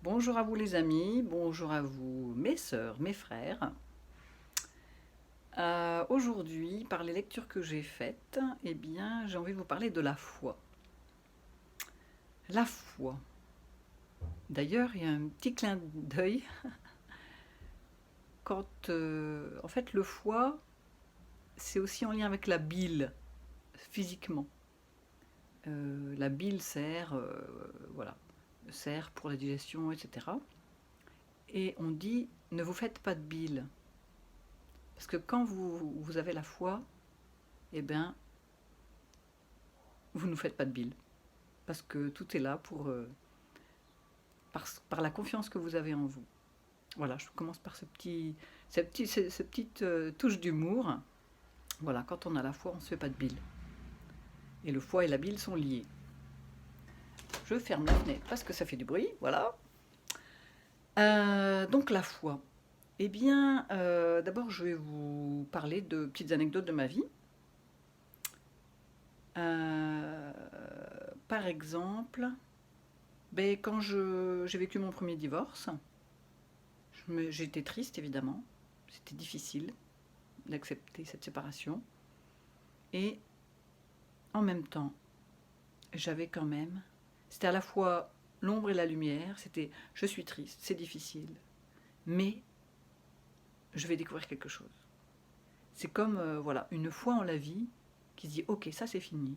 Bonjour à vous les amis, bonjour à vous mes sœurs, mes frères. Aujourd'hui, par les lectures que j'ai faites, j'ai envie de vous parler de la foi. La foi. D'ailleurs, il y a un petit clin d'œil en fait, le foie, c'est aussi en lien avec la bile, physiquement. La bile voilà, sert pour la digestion, etc. Et on dit, ne vous faites pas de bile. Parce que quand vous avez la foi, eh bien, vous ne faites pas de bile. Parce que tout est là par la confiance que vous avez en vous. Voilà, je commence par cette petite touche d'humour. Voilà, quand on a la foi, on ne se fait pas de bile. Et le foie et la bile sont liés. Je ferme la fenêtre parce que ça fait du bruit, voilà. Donc la foi. D'abord, je vais vous parler de petites anecdotes de ma vie. Euh, Par exemple, quand j'ai vécu mon premier divorce, j'étais triste évidemment, c'était difficile d'accepter cette séparation. Et en même temps, j'avais quand même, c'était à la fois l'ombre et la lumière, c'était je suis triste, c'est difficile, mais je vais découvrir quelque chose. C'est comme voilà, une foi en la vie qui se dit ok, ça c'est fini,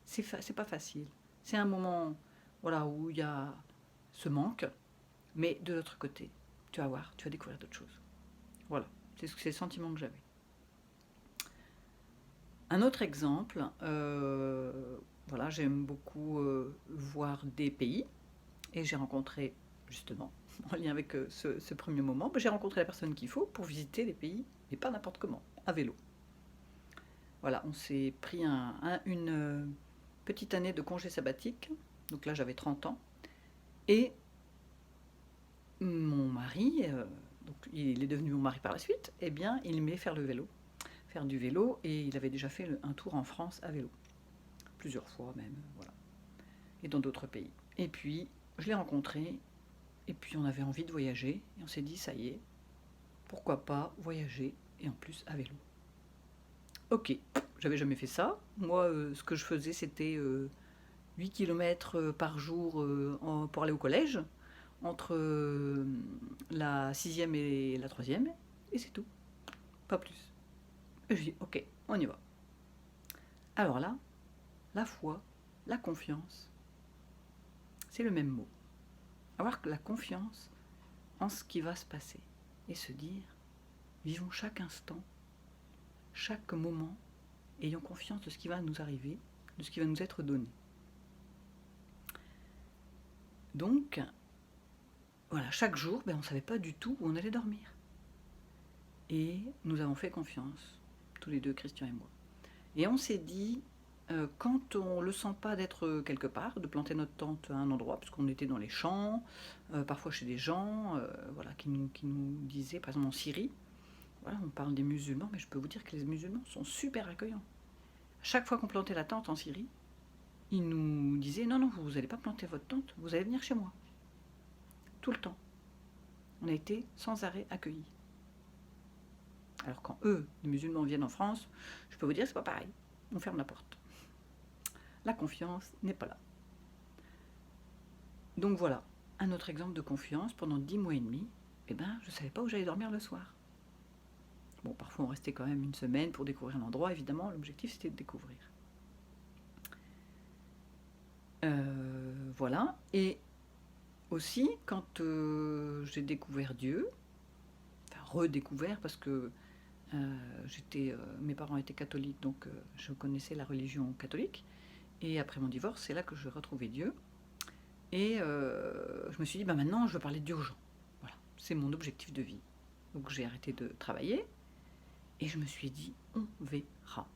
c'est pas facile, c'est un moment voilà, où il y a ce manque, mais de l'autre côté, tu vas voir, tu vas découvrir d'autres choses. Voilà, c'est le sentiment que j'avais. Un autre exemple, voilà, j'aime beaucoup voir des pays et j'ai rencontré justement, en lien avec ce premier moment, j'ai rencontré la personne qu'il faut pour visiter les pays, mais pas n'importe comment, à vélo. Voilà, on s'est pris une petite année de congé sabbatique, donc là j'avais 30 ans, et mon mari, donc il est devenu mon mari par la suite, eh bien il aimait faire du vélo, et il avait déjà fait un tour en France à vélo, plusieurs fois même, voilà, et dans d'autres pays. Et puis je l'ai rencontré, et puis on avait envie de voyager, et on s'est dit ça y est, pourquoi pas voyager, et en plus à vélo. Ok, j'avais jamais fait ça. Moi, ce que je faisais, c'était 8 km par jour pour aller au collège, entre la sixième et la troisième, et c'est tout, pas plus. Et je dis, ok, on y va. Alors là, la foi, la confiance, c'est le même mot. Avoir la confiance en ce qui va se passer, et se dire, vivons chaque instant, chaque moment, ayons confiance de ce qui va nous arriver, de ce qui va nous être donné. Donc, voilà, chaque jour, on ne savait pas du tout où on allait dormir. Et nous avons fait confiance, tous les deux, Christian et moi. Et on s'est dit, quand on ne le sent pas d'être quelque part, de planter notre tente à un endroit, parce qu'on était dans les champs, parfois chez des gens voilà, qui nous disaient, par exemple en Syrie, voilà, on parle des musulmans, mais je peux vous dire que les musulmans sont super accueillants. Chaque fois qu'on plantait la tente en Syrie, ils nous disaient, non, non, vous n'allez pas planter votre tente, vous allez venir chez moi. Tout le temps. On a été sans arrêt accueillis. Alors quand eux, les musulmans, viennent en France, je peux vous dire que c'est pas pareil. On ferme la porte. La confiance n'est pas là. Donc voilà, un autre exemple de confiance. Pendant 10 mois et demi, je ne savais pas où j'allais dormir le soir. Bon, parfois on restait quand même une semaine pour découvrir l'endroit, évidemment. L'objectif c'était de découvrir. Voilà. Et aussi, quand j'ai découvert Dieu, enfin redécouvert parce que mes parents étaient catholiques, donc je connaissais la religion catholique. Et après mon divorce, c'est là que je retrouvais Dieu. Et je me suis dit, maintenant, je veux parler de Dieu aux gens. Voilà, c'est mon objectif de vie. Donc j'ai arrêté de travailler et je me suis dit, on verra.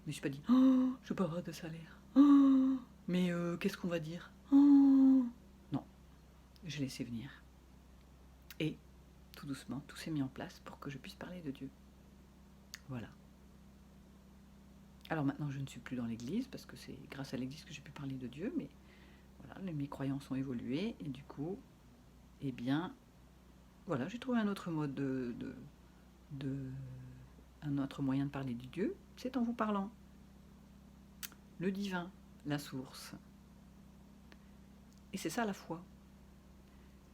Je me suis pas dit, oh, je veux pas avoir de salaire. Oh, mais qu'est-ce qu'on va dire? Oh. Non, j'ai laissé venir. Et tout doucement, tout s'est mis en place pour que je puisse parler de Dieu. Voilà. Alors maintenant, je ne suis plus dans l'église parce que c'est grâce à l'église que j'ai pu parler de Dieu, mais voilà, mes croyances ont évolué et du coup, eh bien, voilà, j'ai trouvé un autre mode un autre moyen de parler du Dieu, c'est en vous parlant. Le divin, la source. Et c'est ça la foi.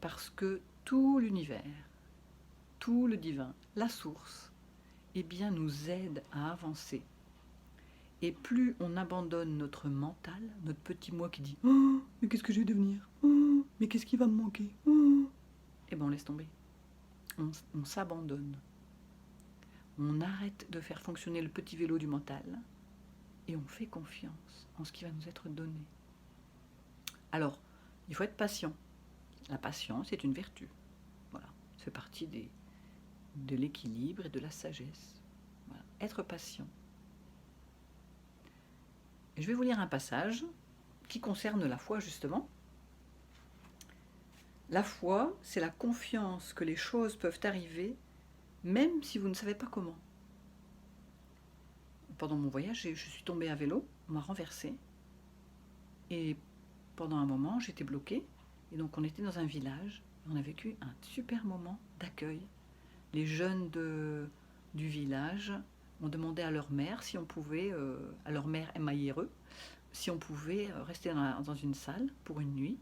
Parce que tout l'univers, tout le divin, la source, eh bien, nous aide à avancer. Et plus on abandonne notre mental, notre petit moi qui dit « Oh, mais qu'est-ce que je vais devenir? Oh, mais qu'est-ce qui va me manquer? Oh !» Eh bien, on laisse tomber. On s'abandonne. On arrête de faire fonctionner le petit vélo du mental et on fait confiance en ce qui va nous être donné. Alors, il faut être patient. La patience est une vertu. Voilà, ça fait partie de l'équilibre et de la sagesse. Voilà. Être patient. Et je vais vous lire un passage qui concerne la foi, justement. La foi, c'est la confiance que les choses peuvent arriver, même si vous ne savez pas comment. Pendant mon voyage, je suis tombée à vélo, on m'a renversée, et pendant un moment, j'étais bloquée, et donc on était dans un village, et on a vécu un super moment d'accueil. Les jeunes du village ont demandé à leur mère si on pouvait, à leur mère MAIRE, si on pouvait rester dans une salle pour une nuit.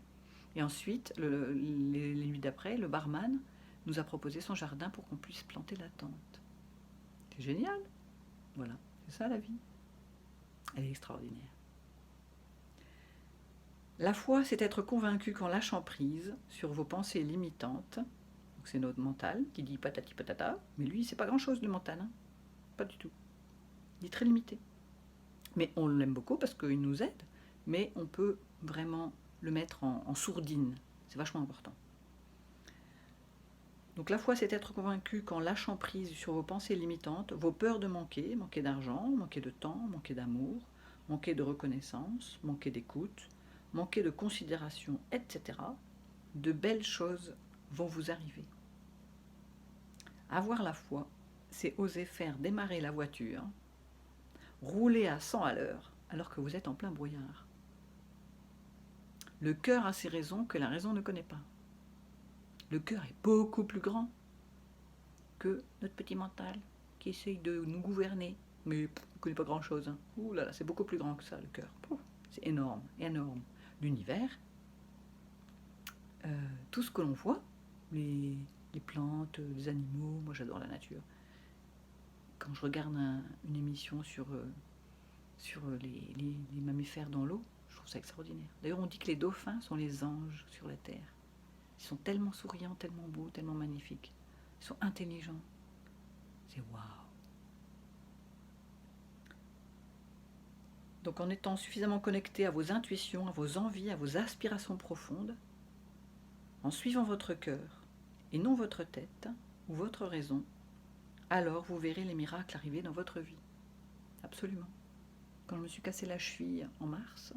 Et ensuite, les nuits d'après, le barman nous a proposé son jardin pour qu'on puisse planter la tente. C'est génial. Voilà, c'est ça la vie. Elle est extraordinaire. La foi, c'est être convaincu qu'en lâchant prise sur vos pensées limitantes, c'est notre mental qui dit patati patata, mais lui, c'est pas grand-chose le mental, hein. Pas du tout. Il est très limité. Mais on l'aime beaucoup parce qu'il nous aide, mais on peut vraiment le mettre en sourdine. C'est vachement important. Donc la foi, c'est être convaincu qu'en lâchant prise sur vos pensées limitantes, vos peurs de manquer d'argent, manquer de temps, manquer d'amour, manquer de reconnaissance, manquer d'écoute, manquer de considération, etc., de belles choses vont vous arriver. Avoir la foi, c'est oser faire démarrer la voiture, rouler à 100 à l'heure alors que vous êtes en plein brouillard. Le cœur a ses raisons que la raison ne connaît pas. Le cœur est beaucoup plus grand que notre petit mental qui essaye de nous gouverner. Mais il ne connaît pas grand-chose. Hein. Ouh là là, c'est beaucoup plus grand que ça, le cœur. C'est énorme, énorme. L'univers, tout ce que l'on voit, les plantes, les animaux, moi j'adore la nature. Quand je regarde une émission sur les mammifères dans l'eau, je trouve ça extraordinaire. D'ailleurs, on dit que les dauphins sont les anges sur la Terre. Ils sont tellement souriants, tellement beaux, tellement magnifiques. Ils sont intelligents. C'est waouh. Donc en étant suffisamment connecté à vos intuitions, à vos envies, à vos aspirations profondes, en suivant votre cœur et non votre tête ou votre raison, alors vous verrez les miracles arriver dans votre vie. Absolument. Quand je me suis cassé la cheville en mars,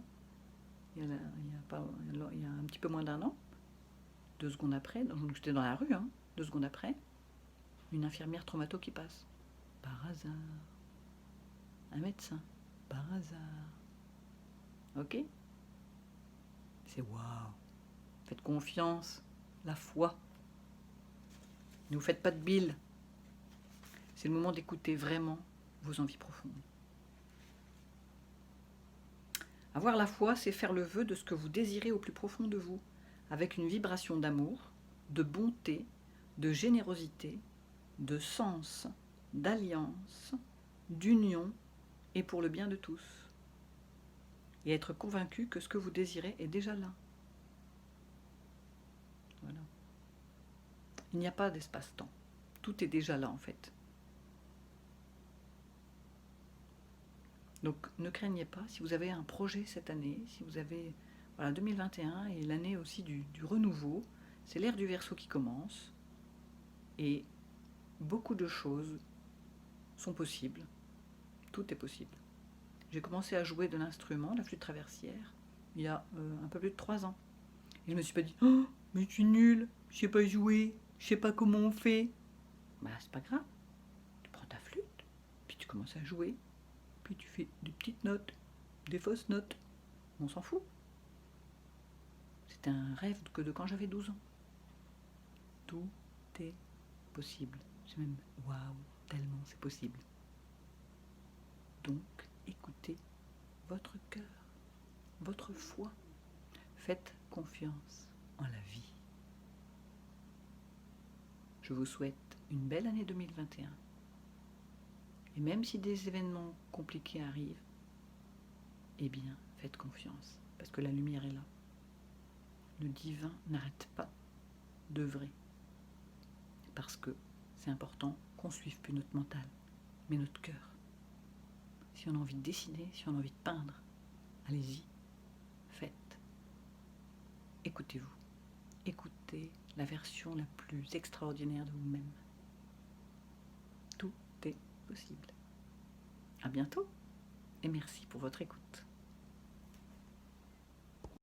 il y a un petit peu moins d'un an, 2 secondes après, donc j'étais dans la rue, 2 secondes après, une infirmière traumato qui passe. Par hasard. Un médecin. Par hasard. Ok? C'est waouh. Faites confiance. La foi. Ne vous faites pas de bile. C'est le moment d'écouter vraiment vos envies profondes. Avoir la foi, c'est faire le vœu de ce que vous désirez au plus profond de vous, avec une vibration d'amour, de bonté, de générosité, de sens, d'alliance, d'union et pour le bien de tous. Et être convaincu que ce que vous désirez est déjà là. Voilà. Il n'y a pas d'espace-temps. Tout est déjà là en fait. Donc ne craignez pas, si vous avez un projet cette année, si vous avez 2021 et l'année aussi du renouveau, c'est l'ère du Verseau qui commence et beaucoup de choses sont possibles. Tout est possible. J'ai commencé à jouer de l'instrument, la flûte traversière, il y a un peu plus de 3 ans. Et je me suis pas dit « Oh, mais je suis nulle, je sais pas jouer, je sais pas comment on fait. » Bah c'est pas grave. Tu prends ta flûte, puis tu commences à jouer, puis tu fais des petites notes, des fausses notes. On s'en fout. C'était un rêve de quand j'avais 12 ans. Tout est possible. J'ai même waouh, tellement c'est possible. Donc, écoutez votre cœur, votre foi. Faites confiance en la vie. Je vous souhaite une belle année 2021. Et même si des événements compliqués arrivent, eh bien, faites confiance, parce que la lumière est là. Le divin n'arrête pas d'œuvrer, parce que c'est important qu'on suive plus notre mental, mais notre cœur. Si on a envie de dessiner, si on a envie de peindre, allez-y, faites. Écoutez-vous. Écoutez la version la plus extraordinaire de vous-même. Tout est possible. À bientôt et merci pour votre écoute.